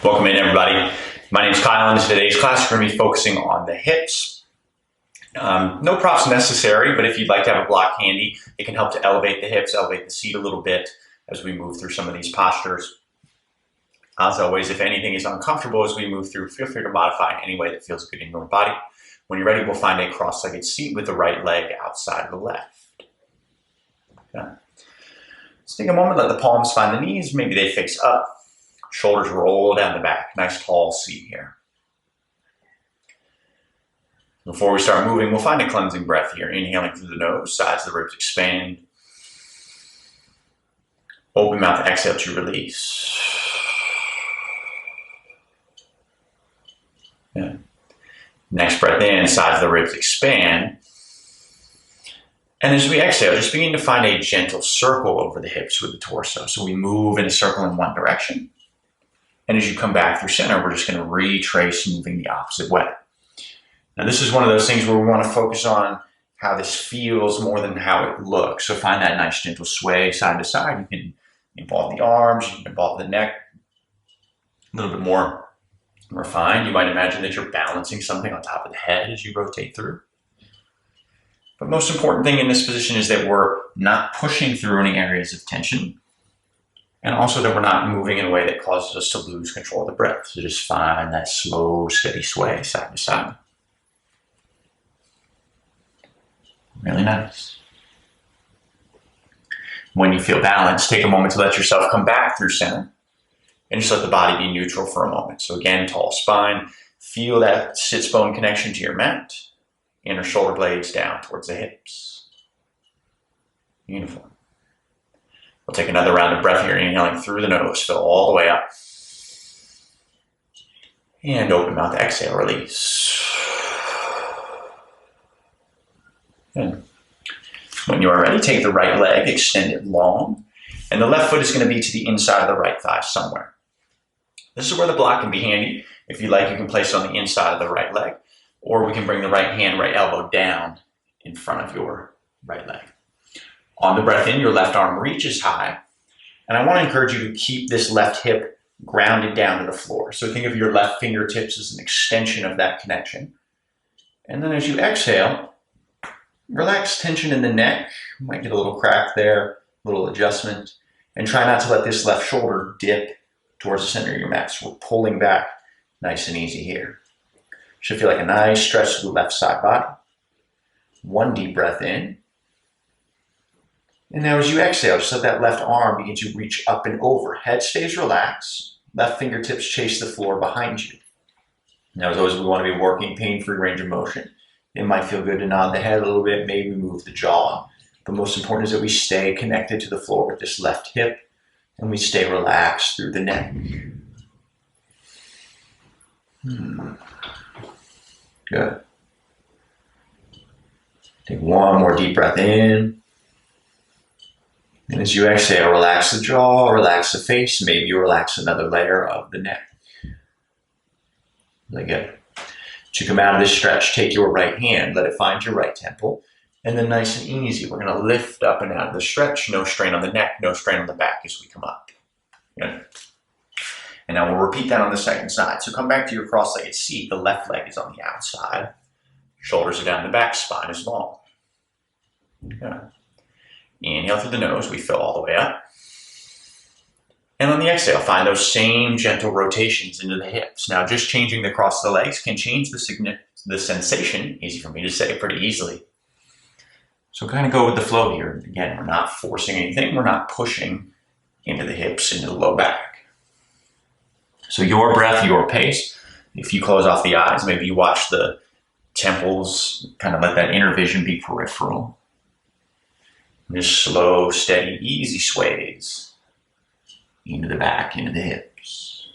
Welcome in, everybody. My name is Kyle, and in today's class we're going to be focusing on the hips. No props necessary, but if you'd like to have a block handy, it can help to elevate the hips, elevate the seat a little bit as we move through some of these postures. As always, if anything is uncomfortable as we move through, feel free to modify in any way that feels good in your body. When you're ready, we'll find a cross-legged seat with the right leg outside of the left. Okay. Let's take a moment, let the palms find the knees, maybe they face up. Shoulders roll down the back. Nice tall seat here. Before we start moving, we'll find a cleansing breath here. Inhaling through the nose, sides of the ribs expand. Open mouth, exhale to release. Yeah. Next breath in, sides of the ribs expand. And as we exhale, just begin to find a gentle circle over the hips with the torso. So we move in a circle in one direction. And as you come back through center, we're just going to retrace moving the opposite way. Now, this is one of those things where we want to focus on how this feels more than how it looks. So find that nice gentle sway side to side. You can involve the arms, you can involve the neck. A little bit more refined. You might imagine that you're balancing something on top of the head as you rotate through. But most important thing in this position is that we're not pushing through any areas of tension. And also that we're not moving in a way that causes us to lose control of the breath. So just find that slow, steady sway side to side. Really nice. When you feel balanced, take a moment to let yourself come back through center and just let the body be neutral for a moment. So again, tall spine, feel that sits bone connection to your mat, inner shoulder blades down towards the hips. Beautiful. We'll take another round of breath here, inhaling through the nose, fill all the way up. And open mouth, exhale, release. Good. When you are ready, take the right leg, extend it long, and the left foot is going to be to the inside of the right thigh somewhere. This is where the block can be handy. If you like, you can place it on the inside of the right leg, or we can bring the right hand, right elbow down in front of your right leg. On the breath in, your left arm reaches high. And I want to encourage you to keep this left hip grounded down to the floor. So think of your left fingertips as an extension of that connection. And then as you exhale, relax tension in the neck. You might get a little crack there, a little adjustment. And try not to let this left shoulder dip towards the center of your mat. So we're pulling back nice and easy here. Should feel like a nice stretch to the left side body. One deep breath in. And now as you exhale, just let that left arm begin to reach up and over. Head stays relaxed. Left fingertips chase the floor behind you. Now as always, we want to be working pain-free range of motion. It might feel good to nod the head a little bit, maybe move the jaw. But most important is that we stay connected to the floor with this left hip and we stay relaxed through the neck. Good. Take one more deep breath in. And as you exhale, relax the jaw, relax the face, maybe you relax another layer of the neck. Really good. To come out of this stretch, take your right hand, let it find your right temple, and then nice and easy, we're going to lift up and out of the stretch, no strain on the neck, no strain on the back as we come up. Good. And now we'll repeat that on the second side. So come back to your cross-legged seat, the left leg is on the outside, shoulders are down the back, spine is long. Good. Inhale through the nose, we fill all the way up. And on the exhale, find those same gentle rotations into the hips. Now, just changing the cross of the legs can change the sensation, easy for me to say, pretty easily. So kind of go with the flow here. Again, we're not forcing anything. We're not pushing into the hips, into the low back. So your breath, your pace. If you close off the eyes, maybe you watch the temples, kind of let that inner vision be peripheral. Just slow, steady, easy sways into the back, into the hips.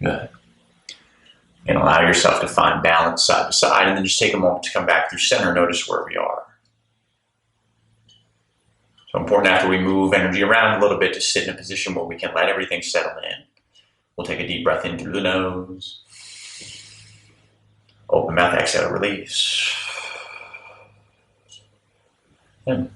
Good. And allow yourself to find balance side to side, and then just take a moment to come back through center. Notice where we are. So important after we move energy around a little bit to sit in a position where we can let everything settle in. We'll take a deep breath in through the nose. Open mouth, exhale, release. And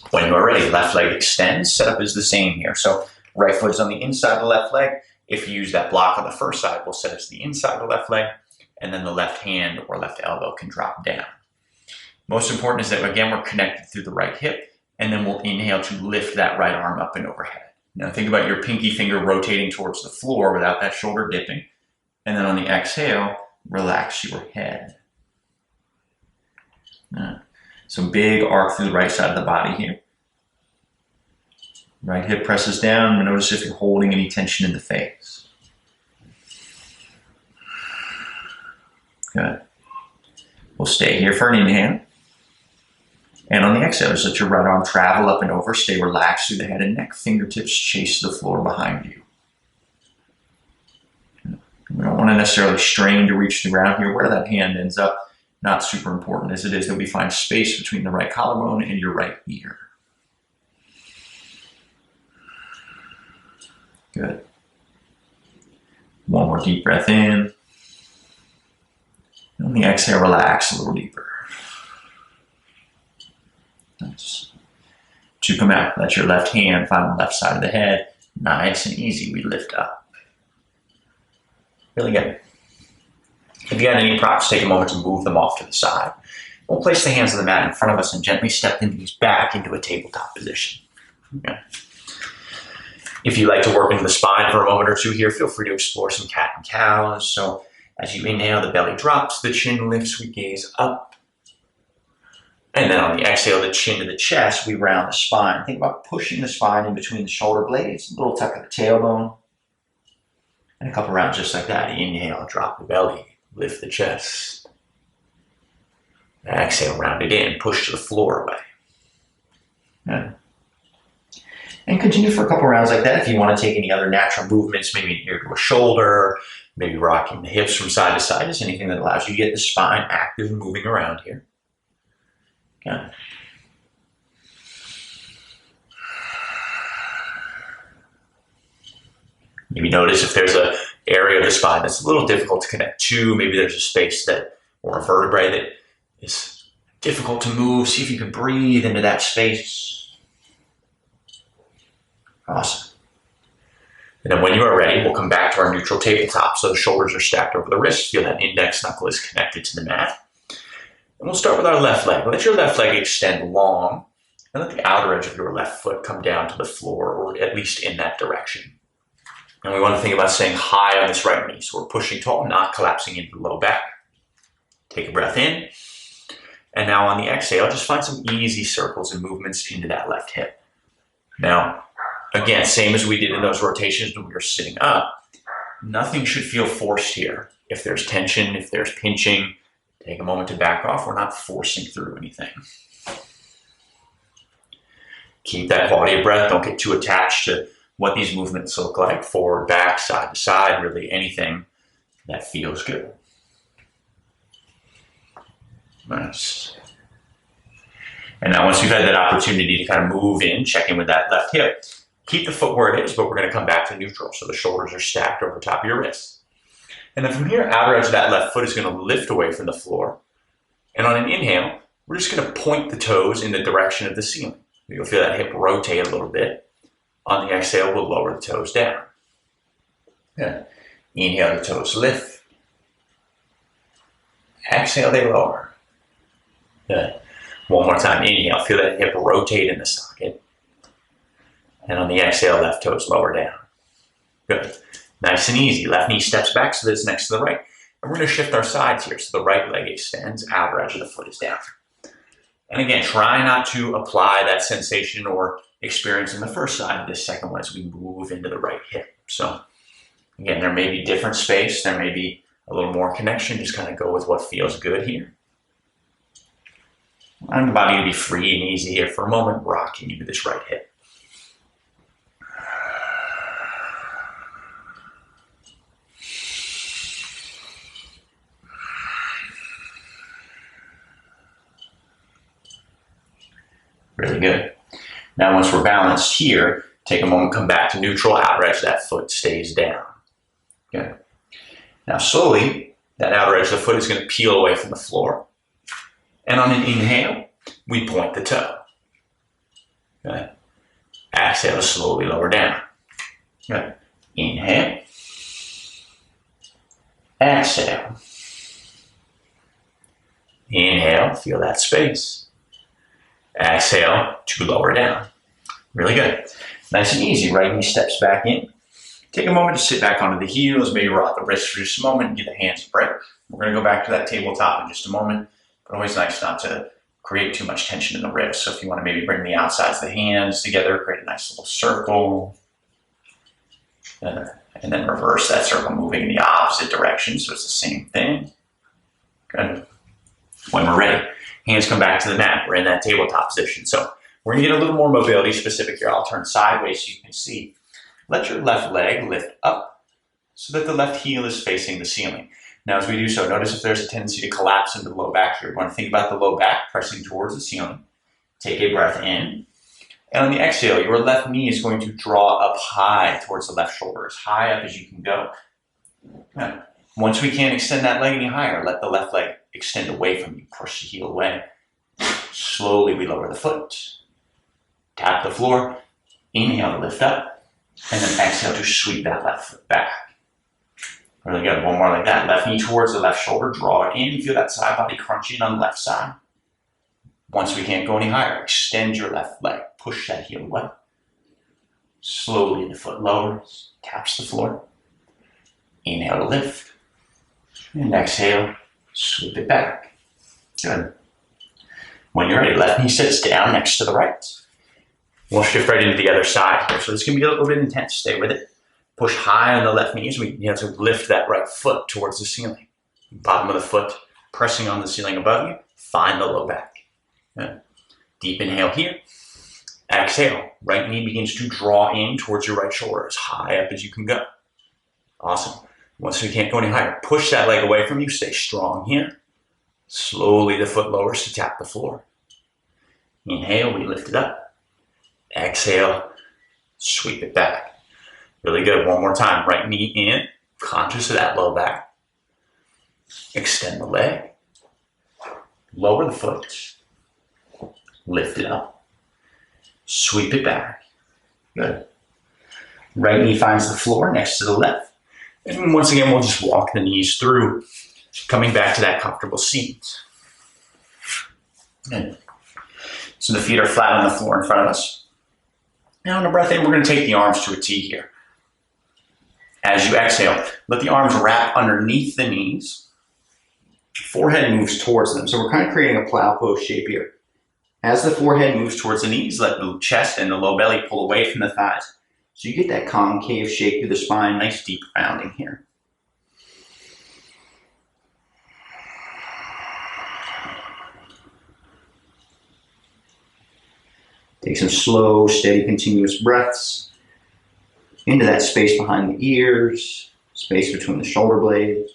when you are ready, left leg extends. Setup is the same here. So right foot is on the inside of the left leg. If you use that block on the first side, we'll set it to the inside of the left leg, and then the left hand or left elbow can drop down. Most important is that, again, we're connected through the right hip, and then we'll inhale to lift that right arm up and overhead. Now think about your pinky finger rotating towards the floor without that shoulder dipping. And then on the exhale, relax your head. So big arc through the right side of the body here. Right hip presses down. Notice if you're holding any tension in the face. Good. We'll stay here for an inhale. And on the exhale, just let your right arm travel up and over. Stay relaxed through the head and neck. Fingertips chase the floor behind you. We don't want to necessarily strain to reach the ground here. Where that hand ends up, not super important as it is that we find space between the right collarbone and your right ear. Good. One more deep breath in. And on the exhale, relax a little deeper. Nice. To come out, let your left hand find the left side of the head. Nice and easy, we lift up. Really good. If you got any props, take a moment to move them off to the side. We'll place the hands on the mat in front of us and gently step the knees back into a tabletop position. Okay. If you like to work into the spine for a moment or two here, feel free to explore some cat and cows. So as you inhale, the belly drops, the chin lifts, we gaze up. And then on the exhale, the chin to the chest, we round the spine. Think about pushing the spine in between the shoulder blades, a little tuck of the tailbone. And a couple rounds just like that. Inhale, drop the belly, lift the chest. Exhale, round it in, push to the floor away. Good. And continue for a couple rounds like that. If you want to take any other natural movements, maybe an ear to a shoulder, maybe rocking the hips from side to side, just anything that allows you to get the spine active and moving around here. Okay. Maybe notice if there's an area of the spine that's a little difficult to connect to. Maybe there's a space that, or a vertebrae that is difficult to move. See if you can breathe into that space. Awesome. And then when you are ready, we'll come back to our neutral tabletop. So the shoulders are stacked over the wrists. Feel that index knuckle is connected to the mat. And we'll start with our left leg. Let your left leg extend long and let the outer edge of your left foot come down to the floor, or at least in that direction. And we want to think about staying high on this right knee. So we're pushing tall, not collapsing into the low back. Take a breath in. And now on the exhale, just find some easy circles and movements into that left hip. Now, again, same as we did in those rotations when we were sitting up, nothing should feel forced here. If there's tension, if there's pinching, take a moment to back off. We're not forcing through anything. Keep that quality of breath. Don't get too attached to what these movements look like. Forward, back, side to side, really anything that feels good. Nice. And now once you've had that opportunity to kind of move in, check in with that left hip, keep the foot where it is, but we're going to come back to neutral. So the shoulders are stacked over top of your wrists. And then from here, outer edge of that left foot is going to lift away from the floor. And on an inhale, we're just going to point the toes in the direction of the ceiling. You'll feel that hip rotate a little bit. On the exhale, we'll lower the toes down. Good. Inhale, the toes lift. Exhale, they lower. Good. One more time. Inhale, feel that hip rotate in the socket. And on the exhale, left toes lower down. Good. Nice and easy. Left knee steps back so that it's next to the right. And we're going to shift our sides here. So the right leg extends, outer edge of the foot is down. And again, try not to apply that sensation or experience in the first side of this second one as we move into the right hip. So again, there may be different space. There may be a little more connection. Just kind of go with what feels good here. Allow the body to be free and easy here for a moment, rocking into this right hip. Really good. Now, once we're balanced here, take a moment, come back to neutral, outer edge of that foot stays down. Good. Now, slowly, that outer edge of the foot is going to peel away from the floor. And on an inhale, we point the toe. Good. Exhale to slowly lower down. Good. Inhale. Exhale. Inhale, feel that space. Exhale to lower down. Really good. Nice and easy. Right knee steps back in. Take a moment to sit back onto the heels, maybe rock the wrists for just a moment, give the hands a break. We're going to go back to that tabletop in just a moment, but always nice not to create too much tension in the wrists. So if you want to maybe bring the outsides of the hands together, create a nice little circle, and then reverse that circle, moving in the opposite direction, so it's the same thing. Good. When we're ready, hands come back to the mat. We're in that tabletop position. So we're going to get a little more mobility specific here. I'll turn sideways so you can see. Let your left leg lift up so that the left heel is facing the ceiling. Now, as we do so, notice if there's a tendency to collapse into the low back here. We want to think about the low back pressing towards the ceiling. Take a breath in. And on the exhale, your left knee is going to draw up high towards the left shoulder, as high up as you can go. Now, once we can't extend that leg any higher, let the left leg extend away from you. Push the heel away. Slowly, we lower the foot. Tap the floor. Inhale to lift up. And then exhale to sweep that left foot back. Really good. One more like that. Left knee towards the left shoulder. Draw it in. Feel that side body crunching on the left side. Once we can't go any higher, extend your left leg. Push that heel away. Slowly the foot lowers. Taps the floor. Inhale to lift. And exhale. Sweep it back. Good. When you're ready, left knee sits down next to the right. We'll shift right into the other side here. So this can be a little bit intense. Stay with it. Push high on the left knee as we to lift that right foot towards the ceiling. Bottom of the foot pressing on the ceiling above you. Find the low back. Yeah. Deep inhale here. Exhale. Right knee begins to draw in towards your right shoulder as high up as you can go. Awesome. Once we can't go any higher, push that leg away from you. Stay strong here. Slowly the foot lowers to tap the floor. Inhale, we lift it up. Exhale, sweep it back. Really good. One more time. Right knee in, conscious of that low back. Extend the leg. Lower the foot. Lift it up. Sweep it back. Good. Right knee finds the floor next to the left. And once again, we'll just walk the knees through, coming back to that comfortable seat. Good. So the feet are flat on the floor in front of us. Now on the breath in, we're going to take the arms to a T here. As you exhale, let the arms wrap underneath the knees. Forehead moves towards them. So we're kind of creating a plow pose shape here. As the forehead moves towards the knees, let the chest and the low belly pull away from the thighs. So you get that concave shape through the spine, nice deep rounding here. Take some slow, steady, continuous breaths into that space behind the ears, space between the shoulder blades.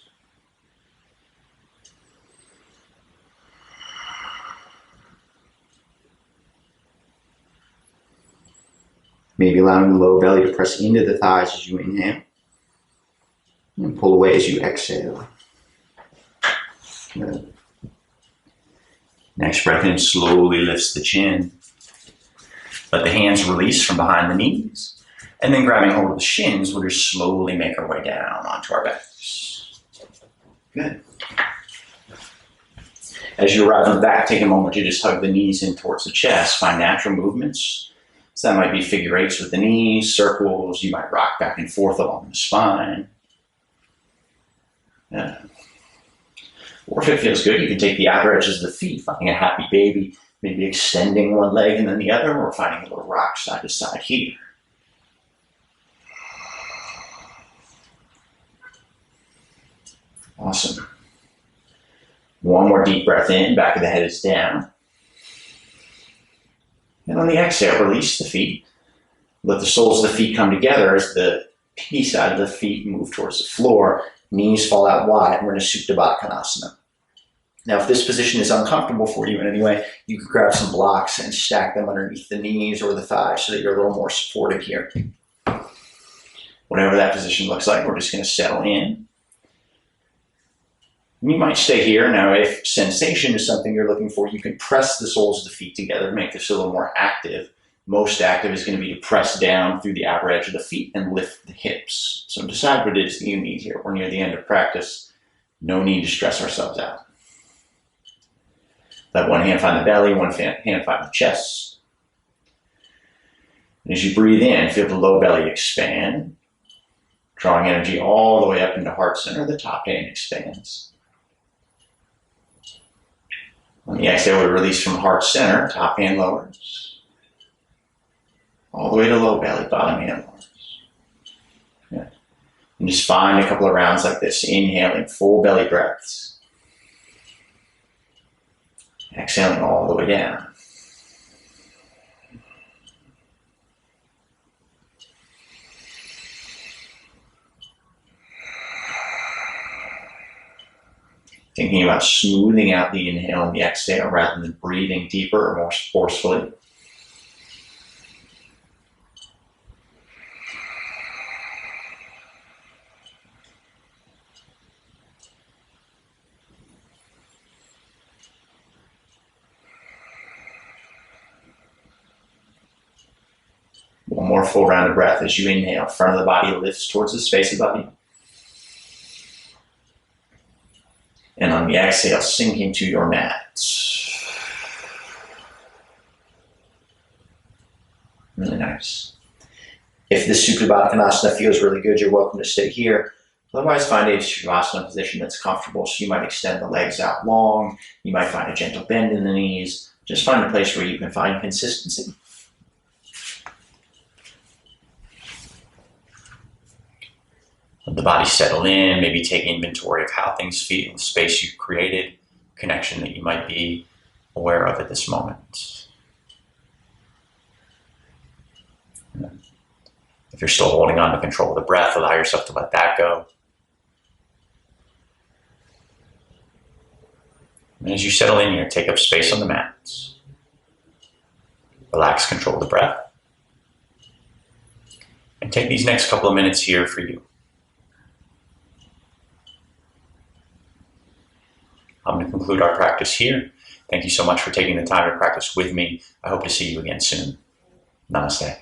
Maybe allowing the low belly to press into the thighs as you inhale and pull away as you exhale. Good. Next breath in slowly lifts the chin. Let the hands release from behind the knees. And then grabbing hold of the shins, we'll just slowly make our way down onto our backs. Good. As you arrive on the back, take a moment to just hug the knees in towards the chest. Find natural movements. So that might be figure eights with the knees, circles. You might rock back and forth along the spine. Yeah. Or if it feels good, you can take the outer edges of the feet, finding a happy baby, maybe extending one leg and then the other, or finding a little rock side to side here. Awesome. One more deep breath in, back of the head is down. And on the exhale, release the feet. Let the soles of the feet come together as the pinky side of the feet move towards the floor. Knees fall out wide. We're in a Supta Baddha Konasana. Now, if this position is uncomfortable for you in any way, you can grab some blocks and stack them underneath the knees or the thighs so that you're a little more supported here. Whatever that position looks like, we're just going to settle in. You might stay here. Now, if sensation is something you're looking for, you can press the soles of the feet together, make this a little more active. Most active is going to be to press down through the outer edge of the feet and lift the hips. So decide what it is that you need here. We're near the end of practice. No need to stress ourselves out. Let one hand find the belly, one hand find the chest. And as you breathe in, feel the low belly expand, drawing energy all the way up into heart center. The top hand expands. On the exhale, we release from heart center, top hand lowers. All the way to low belly, bottom hand lowers. Yeah. And just find a couple of rounds like this, inhaling full belly breaths. Exhaling all the way down. Thinking about smoothing out the inhale and the exhale rather than breathing deeper or more forcefully. One more full round of breath as you inhale. Front of the body lifts towards the space above you. And on the exhale, sink into your mat. Really nice. If this Supta Baddha Konasana feels really good, you're welcome to stay here. Otherwise, find a Shavasana position that's comfortable. So you might extend the legs out long. You might find a gentle bend in the knees. Just find a place where you can find consistency. Let the body settle in, maybe take inventory of how things feel, the space you've created, connection that you might be aware of at this moment. If you're still holding on to control of the breath, allow yourself to let that go. And as you settle in here, take up space on the mat. Relax, control the breath. And take these next couple of minutes here for you. I'm going to conclude our practice here. Thank you so much for taking the time to practice with me. I hope to see you again soon. Namaste.